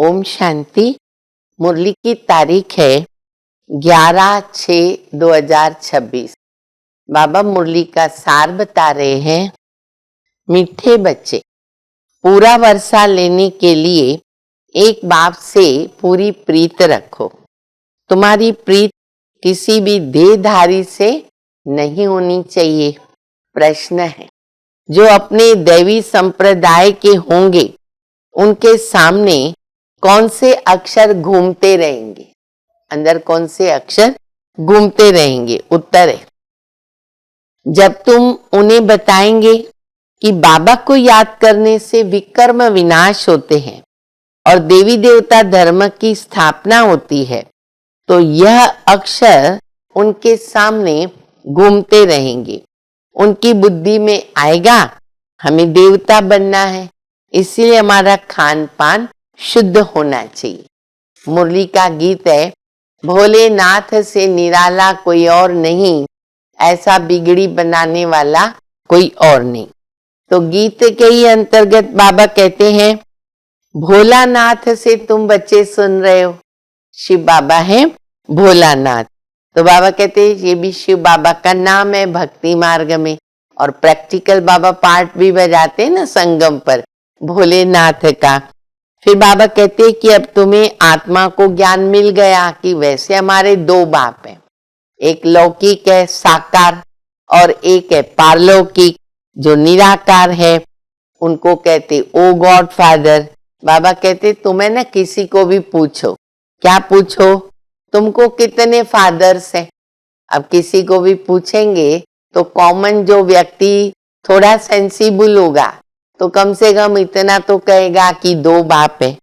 ओम शांति। मुरली की तारीख है 11/6/2026। बाबा मुरली का सार बता रहे हैं। मीठे बच्चे, पूरा वर्षा लेने के लिए एक बाप से पूरी प्रीत रखो। तुम्हारी प्रीत किसी भी देहधारी से नहीं होनी चाहिए। प्रश्न है, जो अपने दैवी संप्रदाय के होंगे उनके सामने कौन से अक्षर घूमते रहेंगे? अंदर कौन से अक्षर घूमते रहेंगे? उत्तर है, जब तुम उन्हें बताएंगे कि बाबा को याद करने से विकर्म विनाश होते हैं और देवी देवता धर्म की स्थापना होती है, तो यह अक्षर उनके सामने घूमते रहेंगे। उनकी बुद्धि में आएगा हमें देवता बनना है, इसलिए हमारा खान पान शुद्ध होना चाहिए। मुरली का गीत है, भोलेनाथ से निराला कोई और नहीं, ऐसा बिगड़ी बनाने वाला कोई और नहीं। तो गीत के ही अंतर्गत बाबा कहते हैं, भोलानाथ से तुम बच्चे सुन रहे हो, शिव बाबा है भोलानाथ। तो बाबा कहते हैं ये भी शिव बाबा का नाम है भक्ति मार्ग में, और प्रैक्टिकल बाबा पार्ट भी बजाते हैं ना संगम पर भोलेनाथ का। फिर बाबा कहते हैं कि अब तुम्हें आत्मा को ज्ञान मिल गया कि वैसे हमारे दो बाप हैं, एक लौकिक है साकार और एक है पारलौकिक जो निराकार है। उनको कहते ओ गॉड फादर। बाबा कहते तुम्हें ना किसी को भी पूछो, क्या पूछो, तुमको कितने फादर्स हैं? अब किसी को भी पूछेंगे तो कॉमन जो व्यक्ति थोड़ा सेंसिबल होगा तो कम से कम इतना तो कहेगा कि दो बाप है।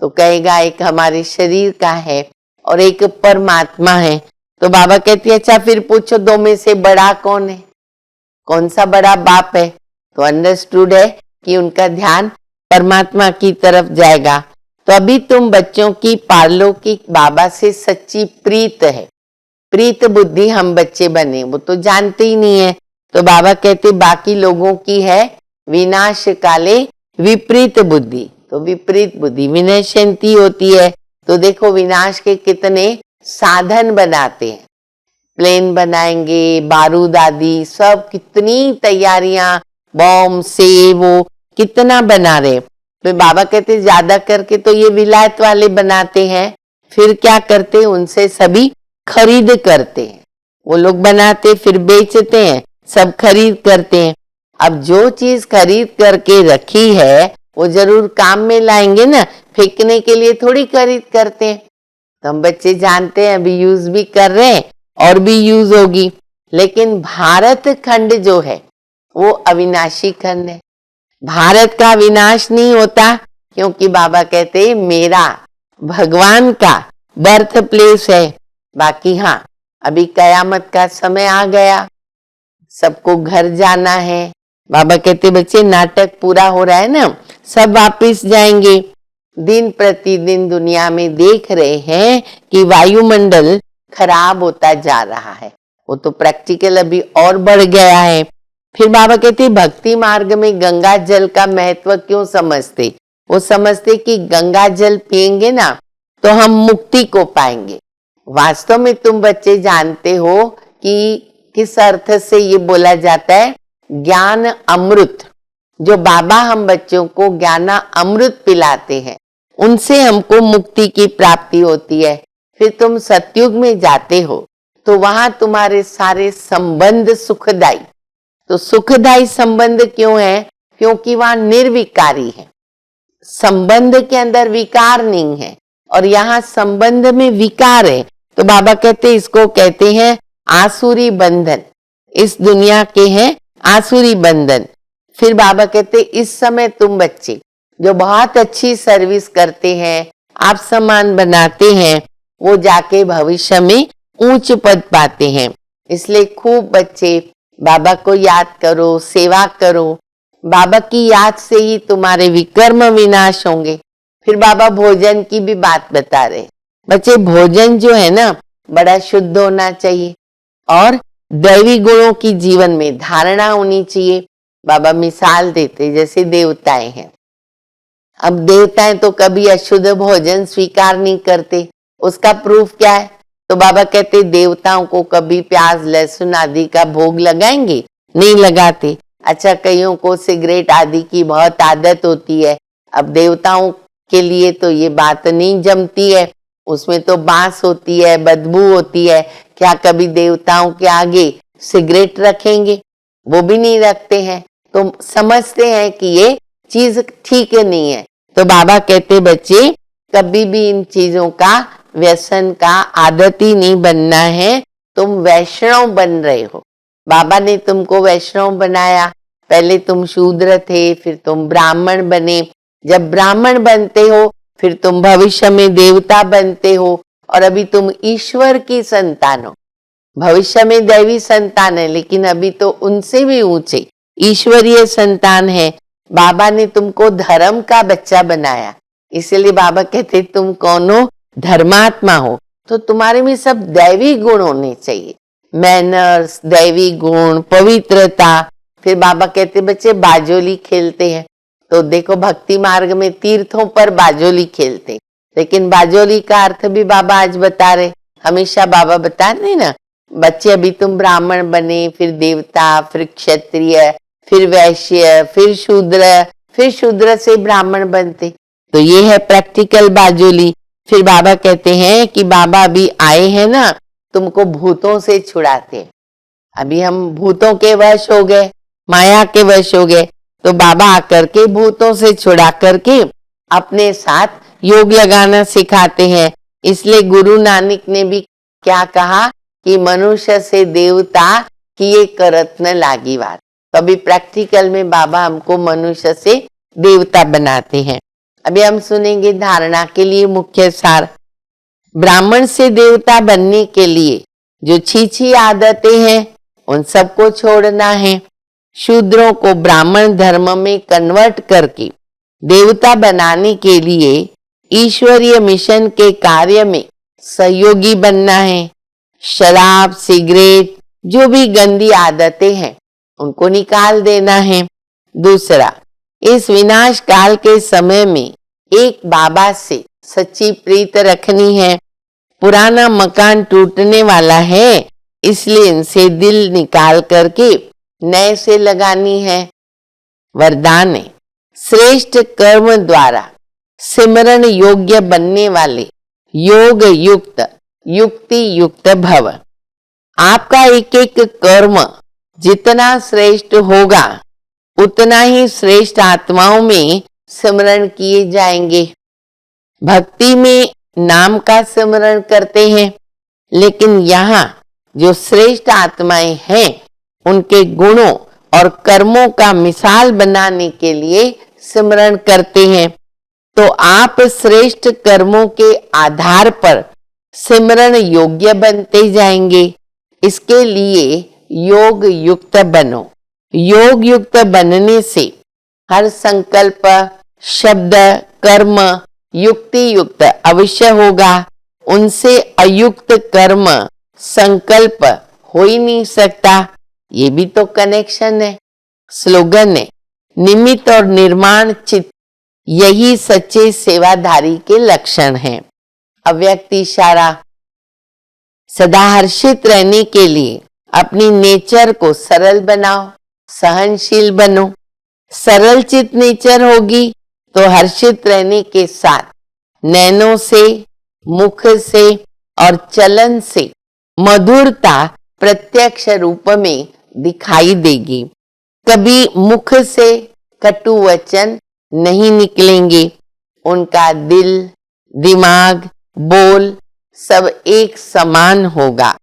तो कहेगा एक हमारे शरीर का है और एक परमात्मा है। तो बाबा कहती है अच्छा फिर पूछो दो में से बड़ा कौन है, कौन सा बड़ा बाप है? तो अंडरस्टूड है कि उनका ध्यान परमात्मा की तरफ जाएगा। तो अभी तुम बच्चों की पारलौकिक बाबा से सच्ची प्रीत है, प्रीत बुद्धि हम बच्चे बने, वो तो जानते ही नहीं है। तो बाबा कहते बाकी लोगों की है विनाश काले विपरीत बुद्धि। तो विपरीत बुद्धि विनश्यंती होती है। तो देखो विनाश के कितने साधन बनाते हैं, प्लेन बनाएंगे, बारूद आदि सब, कितनी तैयारियां, बॉम्ब से वो कितना बना रहे। तो बाबा कहते ज्यादा करके तो ये विलायत वाले बनाते हैं। फिर क्या करते, उनसे सभी खरीद करते हैं। वो लोग बनाते फिर बेचते हैं, सब खरीद करते हैं। अब जो चीज खरीद करके रखी है वो जरूर काम में लाएंगे ना, फेंकने के लिए थोड़ी खरीद करते हैं। तो हम बच्चे जानते हैं अभी यूज भी कर रहे हैं और भी यूज होगी। लेकिन भारत खंड जो है वो अविनाशी खंड है, भारत का विनाश नहीं होता, क्योंकि बाबा कहते हैं मेरा भगवान का बर्थ प्लेस है। बाकी हाँ, अभी कयामत का समय आ गया, सबको घर जाना है। बाबा कहते बच्चे नाटक पूरा हो रहा है ना, सब वापिस जाएंगे। दिन प्रतिदिन दुनिया में देख रहे हैं कि वायुमंडल खराब होता जा रहा है, वो तो प्रैक्टिकल अभी और बढ़ गया है। फिर बाबा कहते भक्ति मार्ग में गंगा जल का महत्व क्यों समझते? वो समझते कि गंगा जल पिएंगे ना तो हम मुक्ति को पाएंगे। वास्तव में तुम बच्चे जानते हो कि किस अर्थ से ये बोला जाता है, ज्ञान अमृत। जो बाबा हम बच्चों को ज्ञान अमृत पिलाते हैं उनसे हमको मुक्ति की प्राप्ति होती है। फिर तुम सतयुग में जाते हो तो वहां तुम्हारे सारे संबंध सुखदायी। तो सुखदायी संबंध क्यों है? क्योंकि वहां निर्विकारी है, संबंध के अंदर विकार नहीं है, और यहाँ संबंध में विकार है। तो बाबा कहते इसको कहते हैं आसुरी बंधन, इस दुनिया के हैं आसुरी बंधन। फिर बाबा कहते इस समय तुम बच्चे जो बहुत अच्छी सर्विस करते हैं, आप सम्मान बनाते हैं, वो जाके भविष्य में ऊंच पद पाते हैं। इसलिए खूब बच्चे बाबा को याद करो, सेवा करो। बाबा की याद से ही तुम्हारे विकर्म विनाश होंगे। फिर बाबा भोजन की भी बात बता रहे, बच्चे भोजन जो है ना बड़ा शुद्ध होना चाहिए और दैवी गुणों की जीवन में धारणा होनी चाहिए। बाबा मिसाल देते जैसे देवताएं हैं, अब देवताएं तो कभी अशुद्ध भोजन स्वीकार नहीं करते, उसका प्रूफ क्या है? तो बाबा कहते देवताओं को कभी प्याज लहसुन आदि का भोग लगाएंगे? नहीं लगाते। अच्छा, कईयों को सिगरेट आदि की बहुत आदत होती है, अब देवताओं के लिए तो ये बात नहीं जमती है, उसमें तो बांस होती है, बदबू होती है, क्या कभी देवताओं के आगे सिगरेट रखेंगे? वो भी नहीं रखते हैं, तो समझते हैं कि ये चीज ठीक नहीं है। तो बाबा कहते बच्चे कभी भी इन चीजों का व्यसन का आदती नहीं बनना है, तुम वैष्णव बन रहे हो। बाबा ने तुमको वैष्णव बनाया, पहले तुम शूद्र थे, फिर तुम ब्राह्मण बने, जब ब्राह्मण बनते हो फिर तुम भविष्य में देवता बनते हो, और अभी तुम ईश्वर की संतान हो। भविष्य में दैवी संतान है, लेकिन अभी तो उनसे भी ऊंचे ईश्वरीय संतान है। बाबा ने तुमको धर्म का बच्चा बनाया, इसलिए बाबा कहते तुम कौन हो? धर्मात्मा हो। तो तुम्हारे में सब दैवी गुण होने चाहिए, मैनर्स, दैवी गुण, पवित्रता। फिर बाबा कहते बच्चे बाजोली खेलते हैं, तो देखो भक्ति मार्ग में तीर्थों पर बाजोली खेलते, लेकिन बाजोली का अर्थ भी बाबा आज बता रहे, हमेशा बाबा बता रहे ना, बच्चे अभी तुम ब्राह्मण बने, फिर देवता, फिर क्षत्रिय, फिर वैश्य, फिर शूद्र से ब्राह्मण बनते। तो ये है प्रैक्टिकल बाजोली। फिर बाबा कहते हैं कि बाबा अभी आए हैं ना तुमको भूतों से छुड़ाते। अभी हम भूतों के वश हो गए, माया के वश हो गए, तो बाबा आकर के भूतों से छुड़ा करके अपने साथ योग लगाना सिखाते हैं। इसलिए गुरु नानक ने भी क्या कहा कि मनुष्य से देवता किए करत न लागी बात। कभी प्रैक्टिकल में बाबा हमको मनुष्य से देवता बनाते हैं। अभी हम सुनेंगे धारणा के लिए मुख्य सार। ब्राह्मण से देवता बनने के लिए जो छी आदतें हैं उन सबको छोड़ना है। शूद्रों को ब्राह्मण धर्म में कन्वर्ट करके देवता बनाने के लिए ईश्वरीय मिशन के कार्य में सहयोगी बनना है। शराब, सिगरेट, जो भी गंदी आदतें हैं उनको निकाल देना है। दूसरा, इस विनाश काल के समय में एक बाबा से सच्ची प्रीत रखनी है। पुराना मकान टूटने वाला है, इसलिए इनसे दिल निकाल करके नए से लगानी है। वरदान है, श्रेष्ठ कर्म द्वारा सिमरण योग्य बनने वाले योग युक्त युक्ति युक्त भव। आपका एक एक कर्म जितना श्रेष्ठ होगा उतना ही श्रेष्ठ आत्माओं में सिमरण किए जाएंगे। भक्ति में नाम का सिमरण करते हैं, लेकिन यहाँ जो श्रेष्ठ आत्माएं हैं उनके गुणों और कर्मों का मिसाल बनाने के लिए सिमरण करते हैं। तो आप श्रेष्ठ कर्मों के आधार पर सिमरण योग्य बनते जाएंगे। इसके लिए योग युक्त बनो। योग युक्त बनने से हर संकल्प, शब्द, कर्म युक्ति युक्त अवश्य होगा। उनसे अयुक्त कर्म, संकल्प हो ही नहीं सकता। ये भी तो कनेक्शन है। स्लोगन है, निमित्त और निर्माण चित्त, यही सच्चे सेवाधारी के लक्षण हैं। अव्यक्त इशारा, सदा हर्षित रहने के लिए अपनी नेचर को सरल बनाओ, सहनशील बनो। सरल चित नेचर होगी तो हर्षित रहने के साथ नैनों से, मुख से और चलन से मधुरता प्रत्यक्ष रूप में दिखाई देगी। कभी मुख से कटु वचन नहीं निकलेंगे। उनका दिल, दिमाग, बोल सब एक समान होगा।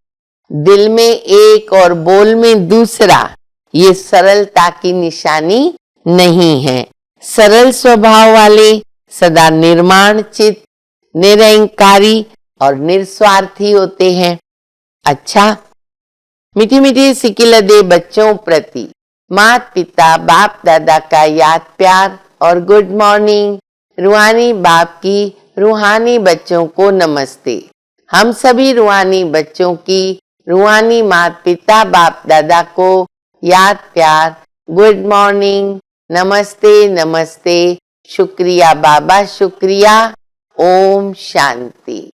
दिल में एक और बोल में दूसरा, ये सरलता की निशानी नहीं है। सरल स्वभाव वाले सदा निर्माण चित्त, निरहंकारी और निस्वार्थी होते हैं। अच्छा, मीठी मीठी सिकिलदे बच्चों प्रति माता पिता बाप दादा का याद प्यार और गुड मॉर्निंग। रूहानी बाप की रूहानी बच्चों को नमस्ते। हम सभी रूहानी बच्चों की रूहानी माता पिता बाप दादा को याद प्यार, गुड मॉर्निंग, नमस्ते नमस्ते, शुक्रिया बाबा, शुक्रिया। ओम शांति।